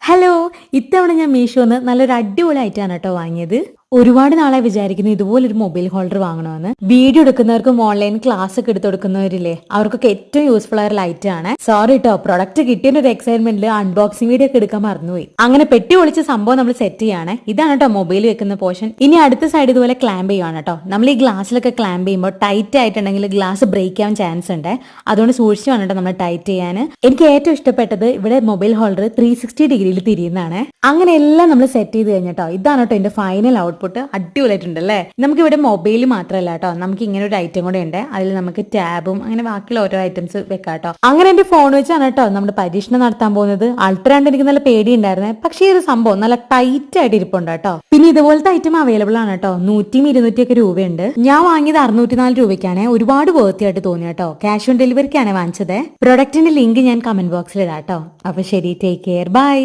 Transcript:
Hello, ഇത്തവണ ഞാൻ മീഷോന്ന് നല്ലൊരു അടിപൊളി ഐറ്റാണ് കേട്ടോ വാങ്ങിയത്. ഒരുപാട് നാളെ വിചാരിക്കുന്നു ഇതുപോലൊരു മൊബൈൽ ഹോൾഡർ വാങ്ങണമെന്ന്. വീഡിയോ എടുക്കുന്നവർക്കും ഓൺലൈൻ ക്ലാസ് ഒക്കെ എടുത്ത് കൊടുക്കുന്നവരില്ലേ, അവർക്കൊക്കെ ഏറ്റവും യൂസ്ഫുൾ ആയ ഒരു ലൈറ്റ് ആണ്. സോറി കേട്ടോ, പ്രൊഡക്റ്റ് കിട്ടിയ ഒരു എക്സൈറ്റ്മെന്റിൽ അൺബോക്സിംഗ് വീഡിയോ ഒക്കെ എടുക്കാൻ മറന്നുപോയി. അങ്ങനെ പെട്ടി ഒളിച്ച സംഭവം നമ്മൾ സെറ്റ് ചെയ്യാണ്. ഇതാണ് കേട്ടോ മൊബൈൽ വെക്കുന്ന പോർഷൻ. ഇനി അടുത്ത സൈഡ് ഇതുപോലെ ക്ലാമ്പ് ചെയ്യുവാണ് കേട്ടോ. നമ്മൾ ഈ ഗ്ലാസ്സിലൊക്കെ ക്ലാമ്പ് ചെയ്യുമ്പോൾ ടൈറ്റ് ആയിട്ടുണ്ടെങ്കിൽ ഗ്ലാസ് ബ്രേക്ക് ആവാൻ ചാൻസ് ഉണ്ട്. അതുകൊണ്ട് സൂക്ഷിച്ചു വേണം കേട്ടോ നമ്മൾ ടൈറ്റ് ചെയ്യാൻ. എനിക്ക് ഏറ്റവും ഇഷ്ടപ്പെട്ടത് ഇവിടെ മൊബൈൽ ഹോൾഡർ 360 ഡിഗ്രിയിൽ തിരിയുന്നതാണ്. അങ്ങനെ എല്ലാം നമ്മൾ സെറ്റ് ചെയ്ത് കഴിഞ്ഞിട്ടോ, ഇതാണ് കേട്ടോ എന്റെ ഫൈനൽ ഔട്ട്പുട്ട്. അടിപൊളിയായിട്ടുണ്ട് അല്ലേ? നമുക്ക് ഇവിടെ മൊബൈൽ മാത്രമല്ല കേട്ടോ, നമുക്ക് ഇങ്ങനെ ഒരു ഐറ്റം കൂടെ ഉണ്ട്. അതിൽ നമുക്ക് ടാബും അങ്ങനെ ബാക്കിയുള്ള ഓരോ ഐറ്റംസ് വെക്കാം കേട്ടോ. അങ്ങനെ എന്റെ ഫോൺ വെച്ചാണ് കേട്ടോ നമ്മുടെ പരീക്ഷണം നടത്താൻ പോകുന്നത്. അൾട്രാ എനിക്ക് നല്ല പേടി ഉണ്ടായിരുന്നേ, പക്ഷേ ഈ ഒരു സംഭവം നല്ല ടൈറ്റ് ആയിട്ട് ഇരിപ്പുണ്ട് കേട്ടോ. പിന്നെ ഇതുപോലത്തെ ഐറ്റം അവൈലബിൾ ആണ് കേട്ടോ. 100-200 ഒക്കെ രൂപയുണ്ട്. ഞാൻ വാങ്ങിയത് 604 രൂപയ്ക്കാണ്. ഒരുപാട് വേർത്തിയായിട്ട് തോന്നി കേട്ടോ. ക്യാഷ് ഓൺ ഡെലിവറിക്കാണ് വാങ്ങിച്ചത്. പ്രൊഡക്റ്റിന്റെ ലിങ്ക് ഞാൻ കമന്റ് ബോക്സിൽ ഇടാം കേട്ടോ. അപ്പൊ ശരി, ടേക്ക് കെയർ, ബൈ.